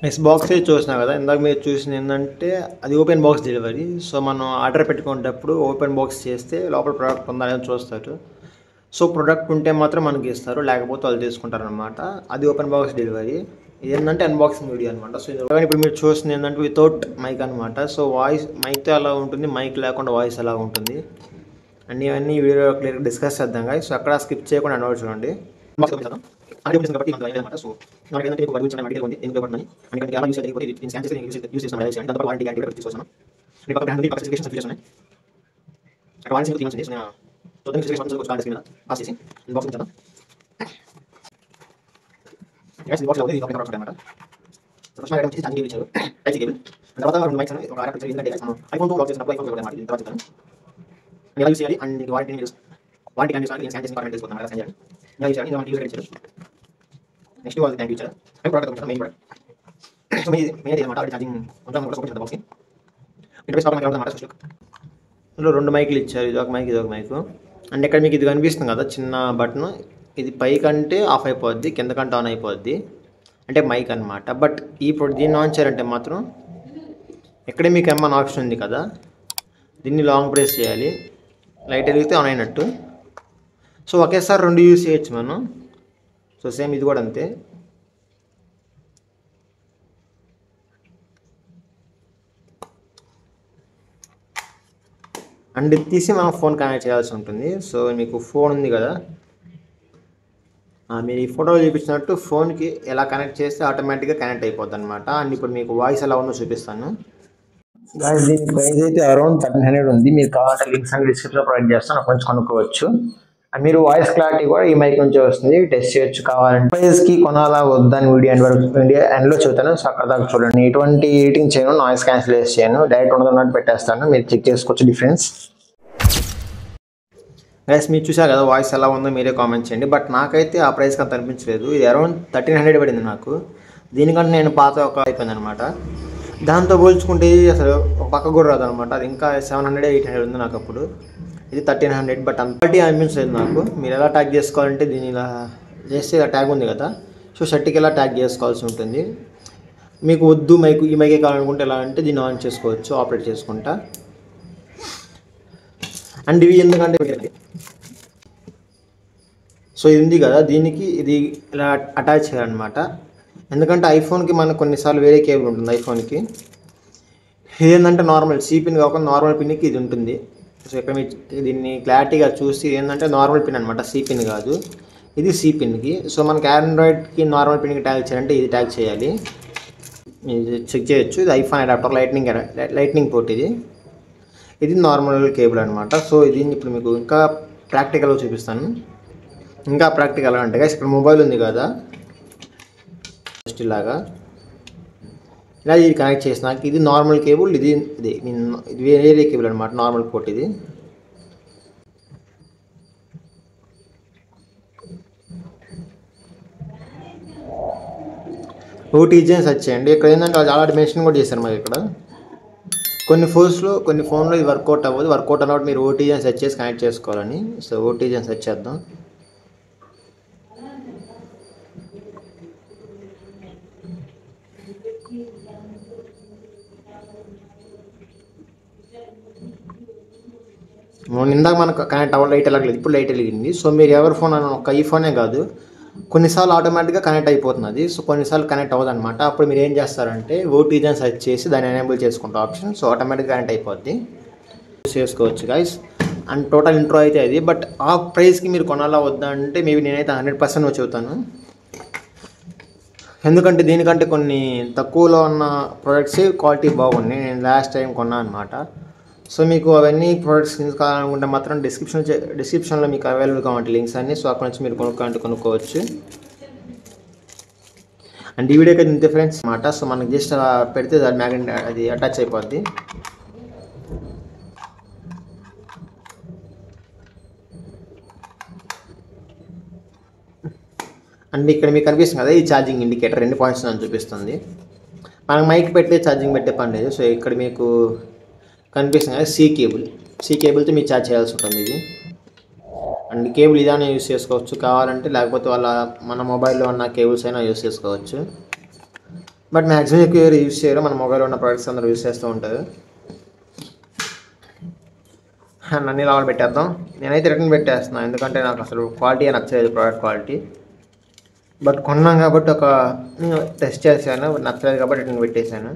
Next box అయితే చూసినా కదా, ఇందాక మీరు చూసింది ఏంటంటే అది ఓపెన్ బాక్స్ డెలివరీ. సో మనం ఆర్డర్ పెట్టుకునేటప్పుడు ఓపెన్ బాక్స్ చేస్తే లోపల ప్రోడక్ట్ ఉందా అని చూస్తారు. సో ప్రోడక్ట్ ఉంటే మాత్రం మనకి ఇస్తారు, లేకపోతే వాళ్ళు తీసుకుంటారు అనమాట. అది ఓపెన్ బాక్స్ డెలివరీ. ఏంటంటే అన్బాక్సింగ్ వీడియో అనమాట. సో ఇప్పుడు మీరు చూస్తుంది ఏంటంటే వితౌట్ మైక్ అనమాట. సో వాయిస్ మైక్తో ఎలా ఉంటుంది, మైక్ లేకుండా వాయిస్ ఎలా ఉంటుంది అన్నీ వీడియో క్లియర్గా డిస్కస్ చేద్దాం గాయస్. సో అక్కడ స్కిప్ చేయకుండా అన్నవాడు చూడండి. కాబట్టి అనమాట. సో మనకి ఏంటంటే మీకు గురించి అడిగి ఉంది ఎందుకు పడుతుంది ఎందుకంటే ఎలా యూస్ చేయకపోతే ఇది స్కాన్ చేసి యూస్ చేస్తాను కదా. దాంతో వారంటీ గ్యారెంటీ తీసుకొస్తాను. మీకు పక్కన హ్యాండ్ స్పెసిఫికేషన్స్ ఫీచర్స్ ఉన్నాయి. అక్కడ వారంటీ సింగిల్ థింగ్స్ ఉంది. సో దాని స్పెసిఫికేషన్స్ కొంచెం స్క్రీన్ మీద పాస్ చేసి బాక్స్ చేద్దాం. గైస్ ఈ బాక్స్ లో ఇది ఒక ప్రోడక్ట్ అన్నమాట. ఫస్ట్ ఐటమ్ వచ్చి ఛార్జింగ్ కేబుల్ ఇచ్చారు, టైప్ సి కేబుల్. తర్వాత రెండు మైక్స్ ఉన్నాయి, ఒక అడాప్టర్ ఇచ్చారు. ఎందుకంటే మనం ఐఫోన్ తో లాక్ చేసినప్పుడు ఐఫోన్ కూడా అన్నమాట. తర్వాత చెప్తాను ఎలా యూస్ చేయాలి అండ్ వారంటీ గ్యారెంటీ స్కాన్ చేసి కామెంట్ చేసుకుంటాం. ఎలా స్కాన్ చేయాలి ఎలా యూస్ చేయాలి ఇది మనకి యూస్ చేయాలి. నెక్స్ట్ వాళ్ళు థ్యాంక్ యూ ఇచ్చారు. ఐ ప్రోడక్ట్ ఉంటుంది మెయిన్ ప్రోడక్ట్. సో మెయిన్ అన్నమాట. ఆల్రెడీ ఛార్జింగ్ ఉంటాం కూడా సపోర్ట్ చేద్దాం బాక్స్కి. ఇంటర్ఫేస్ ప్రాబ్లం అన్నమాట. ఫస్ట్ ఇందులో రెండు మైకులు ఇచ్చారు, ఇది ఒక మైక్ ఇది ఒక మైకు. అండ్ ఇక్కడ మీకు ఇది కనిపిస్తుంది కదా చిన్న బటన్, ఇది పైకంటే ఆఫ్ అయిపోద్ది, కిందకంటే ఆన్ అయిపోద్ది, అంటే మైక్ అనమాట. బట్ ఇప్పుడు దీన్ని ఆన్ చేయాలంటే మాత్రం ఇక్కడే మీకు ఏమన్నా ఆప్షన్ ఉంది కదా, దీన్ని లాంగ్ ప్రెస్ చేయాలి, లైట్ వెలిగితే ఆన్ అయినట్టు. సో ఒకేసారి రెండు యూస్ చేయొచ్చు మనం. సో సేమ్ ఇది కూడా అంతే. అండ్ ఇది తీసి మనం ఫోన్ కనెక్ట్ చేయాల్సి ఉంటుంది. సో మీకు ఫోన్ ఉంది కదా, మీరు ఈ ఫోటోలో చూపించినట్టు ఫోన్కి ఎలా కనెక్ట్ చేస్తే ఆటోమేటిక్గా కనెక్ట్ అయిపోద్ది అనమాట. అండ్ ఇప్పుడు మీకు వాయిస్ ఎలా ఉందో చూపిస్తాను. దీని ప్రైస్ అయితే అరౌండ్ 1300 ఉంది. మీరు కావాలంటే లింక్స్ అని డిస్క్రిప్షన్లో ప్రొవైడ్ చేస్తాను, అక్కడ నుంచి కొనుక్కోవచ్చు. అండ్ మీరు వాయిస్ క్లారిటీ కూడా ఈ మైక్ నుంచి వస్తుంది, టెస్ట్ చేయొచ్చు. కావాలంటే ప్రైస్కి కొనాలా వద్దని వీడియో ఎండ్లో చెబుతాను. సో అక్కడ దాకా చూడండి. ఎటువంటి ఎడిటింగ్ చేయను, నాయిస్ క్యాన్సిలేట్ చేయను, డైరెక్ట్ ఉన్నట్టు పెట్టేస్తాను, మీరు చెక్ చేసుకోవచ్చు డిఫరెన్స్. గైస్ మీరు చూసారు కదా వాయిస్ ఎలా ఉందో మీరే కామెంట్ చేయండి. బట్ నాకైతే ఆ ప్రైస్కి అంత అనిపించలేదు. ఇది అరౌండ్ 1300 పడింది నాకు. దీనికంటే నేను పాత ఒక అయిపోయింది అనమాట. దాంతో పోల్చుకుంటే అసలు ఒక పక్క కూడా రాదు అనమాట. అది ఇంకా 700 800 ఉంది నాకు అప్పుడు. ఇది 1300. బట్ అంత అనిపించలేదు నాకు. మీరు ఎలా ట్యాగ్ చేసుకోవాలంటే దీన్ని ఇలా చేస్తే ఇలా ట్యాగ్ ఉంది కదా, సో షర్ట్కి ఎలా ట్యాగ్ చేసుకోవాల్సి ఉంటుంది. మీకు వద్దు మైకు ఈ మైకే కావాలనుకుంటే ఎలా అంటే దీన్ని ఆన్ చేసుకోవచ్చు ఆపరేట్ చేసుకుంటా. అండ్ ఇవి ఎందుకంటే సో ఇది ఉంది కదా, దీనికి ఇది ఇలా అటాచ్ చేయాలన్నమాట. ఎందుకంటే ఐఫోన్కి మనకు కొన్నిసార్లు వేరే కేబుల్ ఉంటుంది ఐఫోన్కి. ఏంటంటే నార్మల్ సి పిన్ కాకుండా నార్మల్ పిన్కి ఇది ఉంటుంది. సో ఇక్కడ మీరు దీన్ని క్లారిటీగా చూసి ఏంటంటే నార్మల్ పిన్ అనమాట, సి పిన్ కాదు, ఇది సి పిన్కి. సో మనకి ఆండ్రాయిడ్కి నార్మల్ పిన్కి ట్యాగ్ చేయాలంటే ఇది ట్యాగ్ చేయాలి. మీరు చెక్ చేయొచ్చు. ఇది ఐఫోన్ అడాప్టర్ లైట్నింగ్ పోర్ట్. ఇది నార్మల్ కేబుల్ అనమాట. సో ఇది ఇప్పుడు మీకు ఇంకా ప్రాక్టికల్గా చూపిస్తాను. ఇంకా ప్రాక్టికల్గా అంటే గైస్ ఇక్కడ మొబైల్ ఉంది కదా, జస్ట్ ఇలాగా ఇలా ఇది కనెక్ట్ చేసినాక ఇది నార్మల్ కేబుల్, ఇది వేరే కేబుల్ అనమాట, నార్మల్ పోర్ట్. ఇది ఓటీజీ అని సెర్చ్ చేయండి. ఇక్కడ ఏంటంటే వాళ్ళు చాలా మెన్షన్ కూడా చేశారు మరి. ఇక్కడ కొన్ని ఫోన్లో ఇది వర్కౌట్ అవ్వదు. వర్కౌట్ అన్నప్పుడు మీరు ఓటీజీ అని సెర్చ్ చేసి కనెక్ట్ చేసుకోవాలని. సో ఓటీజీ అని సెర్చ్ చేద్దాం. ఇందాక మనకు కనెక్ట్ అవ్వాలి, లైట్ వెళ్ళలేదు, ఇప్పుడు లైట్ వెలిగింది. సో మీరు ఎవరి ఫోన్ అని ఒక ఈ ఫోనే కాదు, కొన్నిసార్లు ఆటోమేటిక్గా కనెక్ట్ అయిపోతుంది. సో కొన్నిసార్లు కనెక్ట్ అవ్వదు అనమాట. అప్పుడు మీరు ఏం చేస్తారంటే ఓటీజీ అని సెర్చ్ చేసి దాన్ని ఎనేబుల్ చేసుకుంటాం ఆప్షన్. సో ఆటోమేటిక్గా కనెక్ట్ అయిపోద్ది, యూస్ చేసుకోవచ్చు గైస్. అండ్ టోటల్ ఇంట్రో అయితే అది. బట్ ఆ ప్రైస్కి మీరు కొనాలా వద్దా అంటే మేబీ నేనైతే 100% చెబుతాను. ఎందుకంటే దీనికంటే కొన్ని తక్కువలో ఉన్న ప్రోడక్ట్స్ క్వాలిటీ బాగున్నాయి. నేను లాస్ట్ టైం కొన్నాను అనమాట. సో మీకు అవన్నీ ప్రోడక్ట్స్ కావాలనుకుంటే మాత్రం డిస్క్రిప్షన్లో మీకు అవైలబుల్గా ఉంటాయి లింక్స్ అన్నీ. సో అక్కడ నుంచి మీరు కొనుక్కోవచ్చు. అండ్ ఈ వీడియోకి ఇంతే ఫ్రెండ్స్ అనమాట. సో మనకి జస్ట్ అలా పెడితే దాని మ్యాగ్నెట్ అది అటాచ్ అయిపోద్ది. అండ్ ఇక్కడ మీకు కనిపిస్తుంది కదా, ఈ ఛార్జింగ్ ఇండికేటర్ 2 పాయింట్స్ అని చూపిస్తుంది. మనకు మైక్ పెట్టే ఛార్జింగ్ పెట్టే పని లేదు. సో ఇక్కడ మీకు కనిపిస్తుంది కదా సి కేబుల్తో మీరు ఛార్జ్ చేయాల్సి ఉంటుంది ఇది. అండ్ కేబుల్ ఇదానే యూస్ చేసుకోవచ్చు కావాలంటే, లేకపోతే మన మొబైల్లో ఉన్న కేబుల్స్ అయినా యూస్ చేసుకోవచ్చు. బట్ మ్యాక్సిమం ఎక్కువ ఎవరు యూస్ చేయరు, మన మొబైల్లో ఉన్న ప్రోడక్ట్స్ అందరూ యూస్ చేస్తూ ఉంటారు. అన్ని లావాలు పెట్టేద్దాం. నేనైతే రిటర్న్ పెట్టేస్తున్నాను, ఎందుకంటే నాకు అసలు క్వాలిటీ నచ్చలేదు, ప్రోడక్ట్ క్వాలిటీ. బట్ కొన్నాం కాబట్టి ఒక టెస్ట్ చేశాను, నచ్చలేదు కాబట్టి రిటర్న్ పెట్టేశాను.